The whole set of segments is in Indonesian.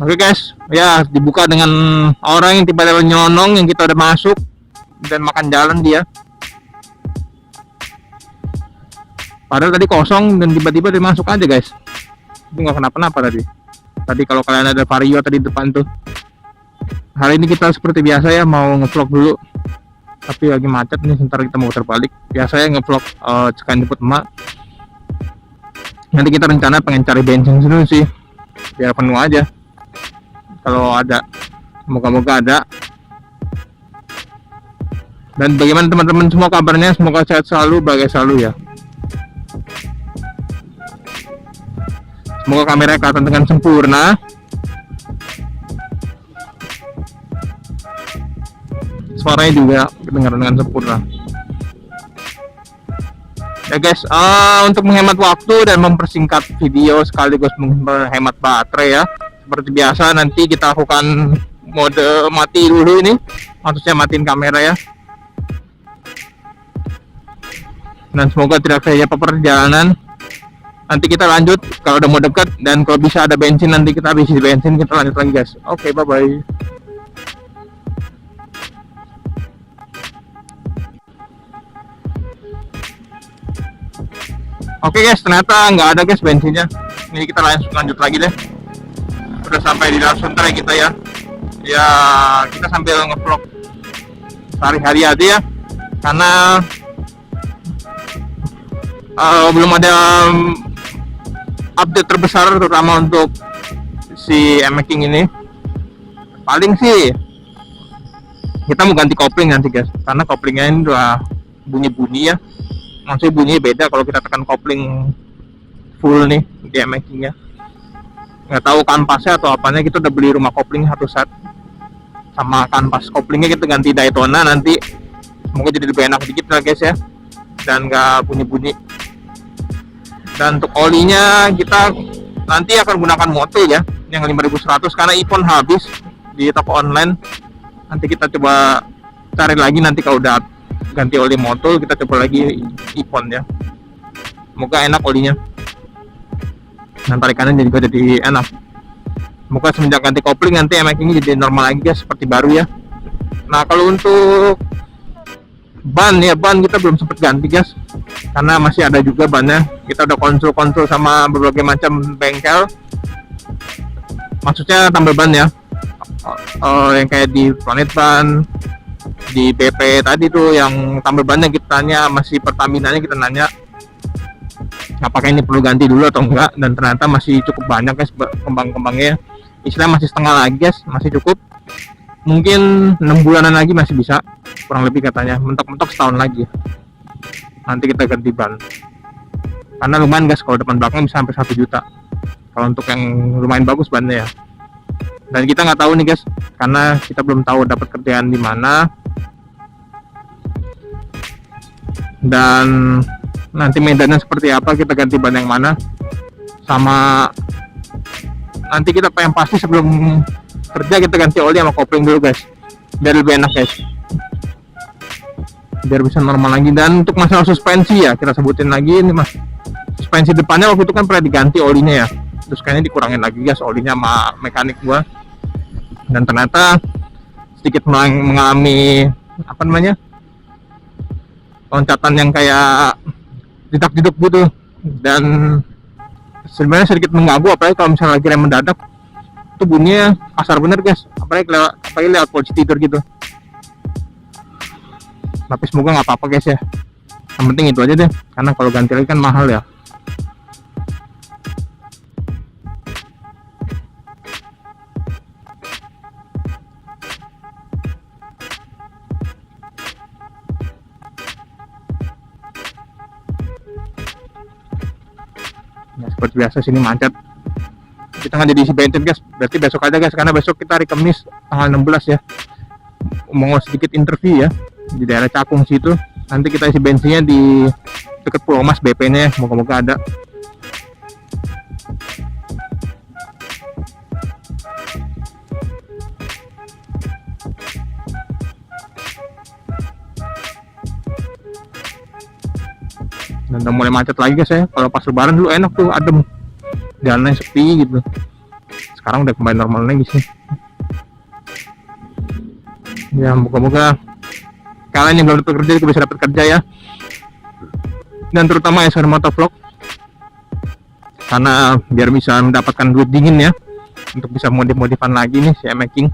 Oke guys, ya dibuka dengan orang yang tiba-tiba nyelonong yang kita udah masuk dan makan jalan dia. Padahal tadi kosong dan tiba-tiba dia masuk aja guys. Itu nggak kenapa-napa tadi. Tadi kalau kalian ada Vario tadi depan tuh. Hari ini kita seperti biasa ya mau ngevlog dulu. Tapi lagi macet nih, sebentar kita mau terbalik. Biasanya ngevlog cekan jemput emak. Nanti kita rencana pengen cari bensin dulu sih, biar penuh aja. Kalau ada, semoga-moga ada. Dan bagaimana teman-teman semua kabarnya? Semoga sehat selalu, bahagia selalu ya. Semoga kamera kelihatan dengan sempurna. Suaranya juga kedengaran dengan sempurna. Ya guys, untuk menghemat waktu dan mempersingkat video sekaligus menghemat baterai ya. Seperti biasa nanti kita lakukan mode mati dulu ini, maksudnya matiin kamera ya. Dan semoga tidak saja perjalanan. Nanti kita lanjut kalau udah mau dekat, dan kalau bisa ada bensin nanti kita habisi bensin, kita lanjut lagi guys. Oke, bye bye. Oke guys, ternyata nggak ada guys bensinnya. Ini kita lanjut lagi deh. Udah sampai di dalam Sunter kita ya. Ya kita sambil ngevlog sehari-hari aja ya, karena belum ada update terbesar terutama untuk si M-Making ini. Paling sih kita mau ganti kopling nanti guys, karena koplingnya ini udah bunyi-bunyi ya. Maksudnya bunyinya beda kalau kita tekan kopling full nih di M-Making ya. Nggak tahu kanvasnya atau apanya, kita udah beli rumah kopling satu set sama kanvas koplingnya, kita ganti Daytona nanti, semoga jadi lebih enak dikit lah guys ya, dan nggak bunyi-bunyi. Dan untuk olinya kita nanti akan gunakan Motul ya, yang 5100 karena iPhone habis di toko online. Nanti kita coba cari lagi, nanti kalau udah ganti oli Motul kita coba lagi iPhone ya, semoga enak olinya dan tarikannya juga jadi enak. Semoga semenjak ganti kopling nanti M-Making jadi normal lagi guys, seperti baru ya. Nah kalau untuk ban ya, ban kita belum sempat ganti guys, karena masih ada juga bannya. Kita udah konsul sama berbagai macam bengkel, maksudnya tambal ban ya, yang kayak di Planet Ban, di BP tadi tuh yang tambal bannya kita tanya, masih Pertamina-nya kita nanya apakah ini perlu ganti dulu atau enggak, dan ternyata masih cukup banyak guys kembang-kembangnya. Istilah masih setengah lagi guys, masih cukup, mungkin 6 bulanan lagi masih bisa, kurang lebih katanya, mentok-mentok setahun lagi nanti kita ganti ban. Karena lumayan guys, kalau depan belakang bisa sampai 1 juta kalau untuk yang lumayan bagus bannya ya. Dan kita nggak tahu nih guys, karena kita belum tahu dapat kerjaan di mana, dan nanti medannya seperti apa, kita ganti ban yang mana, sama nanti kita pengen pasti sebelum kerja kita ganti oli sama kopling dulu guys, biar lebih enak guys, biar bisa normal lagi. Dan untuk masalah suspensi ya, kita sebutin lagi ini mas, suspensi depannya waktu itu kan pernah diganti olinya ya, terus kayaknya dikurangin lagi guys olinya sama mekanik gua, dan ternyata sedikit mengalami apa namanya, loncatan yang kayak didak-diduk gitu, dan sebenarnya sedikit mengganggu, apalagi kalau misalnya lagi rem mendadak itu bunyinya kasar bener guys, apalagi lewat posisi tidur gitu. Tapi semoga nggak apa-apa guys ya, yang penting itu aja deh, karena kalau ganti lagi kan mahal ya. Ya seperti biasa sini macet, kita nggak jadi isi bensin guys, berarti besok aja guys, karena besok kita hari Kamis tanggal 16 ya, mau sedikit interview ya di daerah Cakung situ. Nanti kita isi bensinnya di dekat Pulau Mas BP nya ya, moga-moga ada. Dan udah mulai macet lagi guys ya. Kalau pas lebaran dulu enak tuh, adem, jalannya sepi gitu. Sekarang udah kembali normal lagi sih. Ya moga-moga kalian yang belum dapat kerja juga bisa dapat kerja ya. Dan terutama SR Motovlog, karena biar bisa mendapatkan duit dingin ya, untuk bisa modif-modifan lagi nih si Making.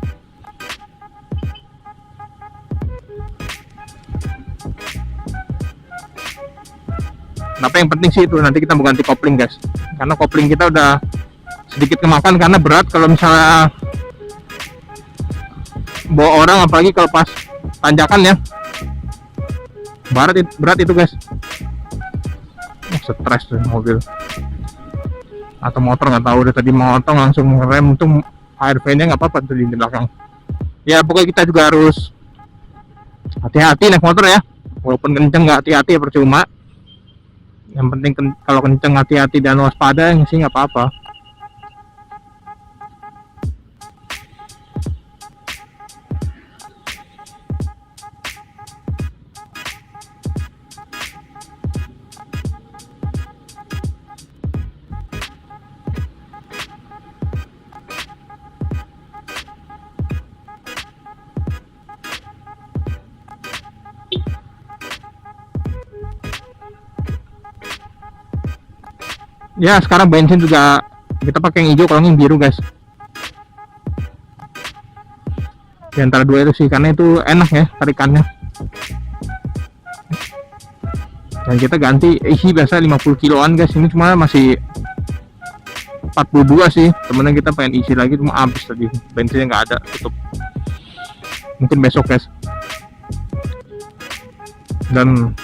Tapi yang penting sih itu nanti kita mau ganti kopling guys, karena kopling kita udah sedikit kemakan karena berat. Kalau misalnya bawa orang, apalagi kalau pas tanjakan ya, berat itu guys. Stres tuh mobil atau motor, nggak tahu deh, tadi motor langsung ngerem, untung ARV nya nggak apa-apa tuh di belakang. Ya pokoknya kita juga harus hati-hati naik motor ya, walaupun kenceng nggak hati-hati ya percuma. Yang penting kalau kenceng hati-hati dan waspada sih nggak apa-apa. Ya sekarang bensin juga kita pakai yang hijau, kalau yang biru guys. Di antara dua itu sih, karena itu enak ya tarikannya. Dan kita ganti isi biasa 50 kiloan guys, ini cuma masih 42 sih. Temennya kita pengen isi lagi, cuma habis tadi, bensinnya nggak ada, tutup. Mungkin besok guys. Dan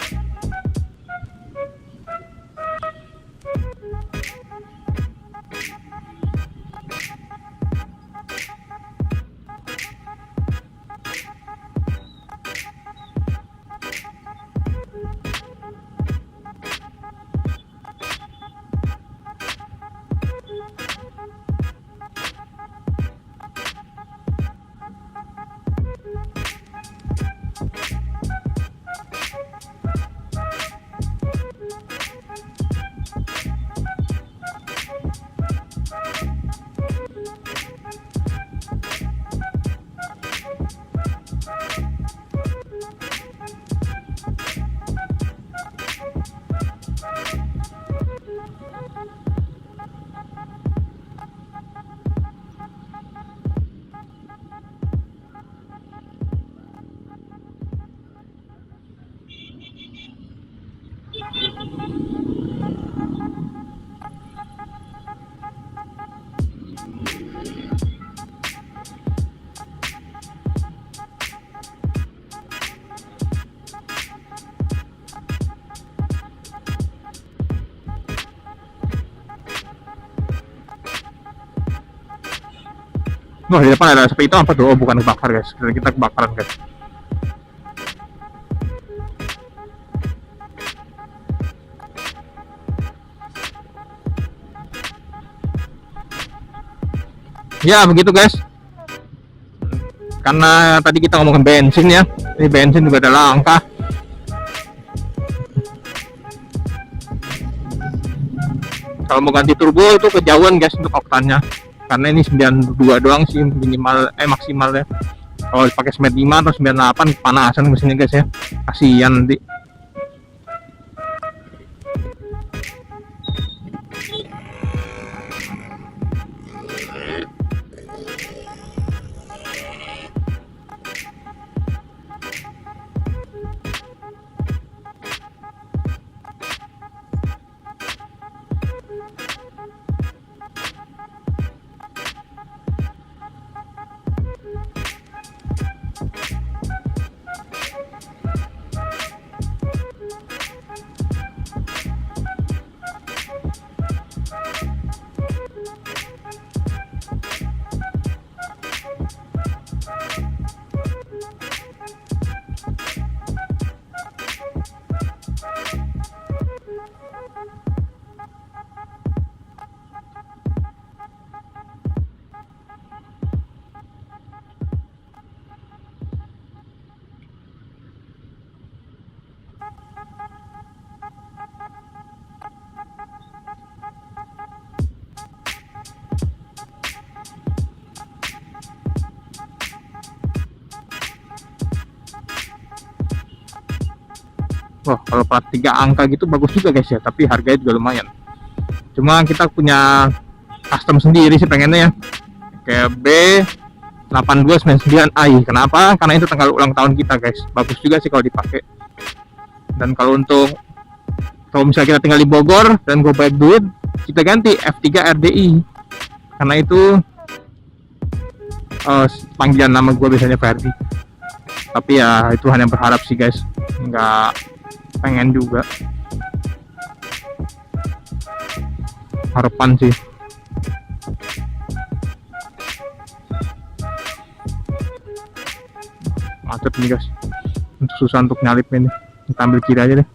wah, di depan ada seperti itu apa tuh? Oh bukan kebakar guys, kita kebakaran guys. Ya begitu guys, karena tadi kita ngomongin bensin ya, ini bensin juga ada langka. Kalau mau ganti turbo itu kejauhan guys untuk oktannya, karena ini 92 doang sih minimal, maksimal ya. Kalau pakai 95 atau 98 kepanasan mesinnya guys ya, kasihan nanti. Wah, kalau plat 3 angka gitu bagus juga guys ya, tapi harganya juga lumayan. Cuma kita punya custom sendiri sih pengennya ya, kayak B8299i. Kenapa? Karena itu tanggal ulang tahun kita guys, bagus juga sih kalau dipakai. Dan kalau misalnya kita tinggal di Bogor dan gue banyak duit, kita ganti F3 RDI, karena itu panggilan nama gue biasanya Ferdi. Tapi ya itu hanya berharap sih guys, nggak pengen juga, harapan sih. Macet nih guys, susah untuk nyalipnya nih. Kita ambil kiri aja deh.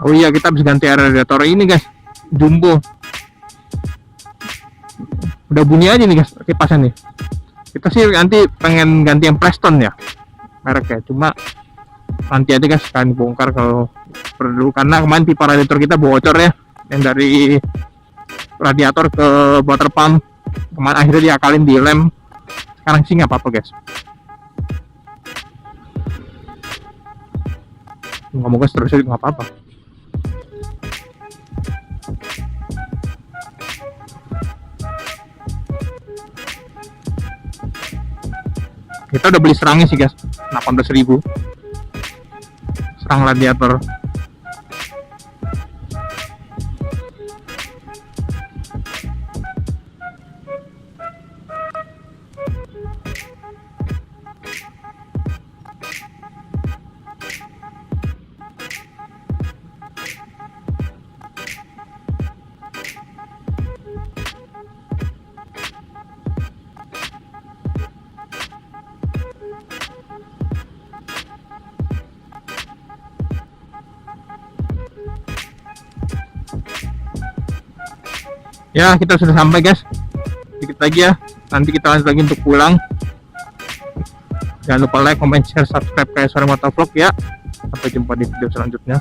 Oh iya, kita habis ganti radiator ini guys, jumbo. Udah bunyi aja nih guys kipasan nih. Kita sih nanti pengen ganti yang Preston ya mereknya, cuma nanti aja guys, kalian bongkar kalau perlu, karena kemarin pipa radiator kita bocor ya, yang dari radiator ke water pump. Kemarin akhirnya diakalin di lem, sekarang sih nggak apa-apa guys. Ngomong guys terus nggak apa-apa. Kita udah beli serangnya sih guys, 18.000 serang radiator. Ya, kita sudah sampai guys, dikit lagi ya, nanti kita lanjut lagi untuk pulang. Jangan lupa like, comment, share, subscribe kayak Suara Motovlog ya. Sampai jumpa di video selanjutnya.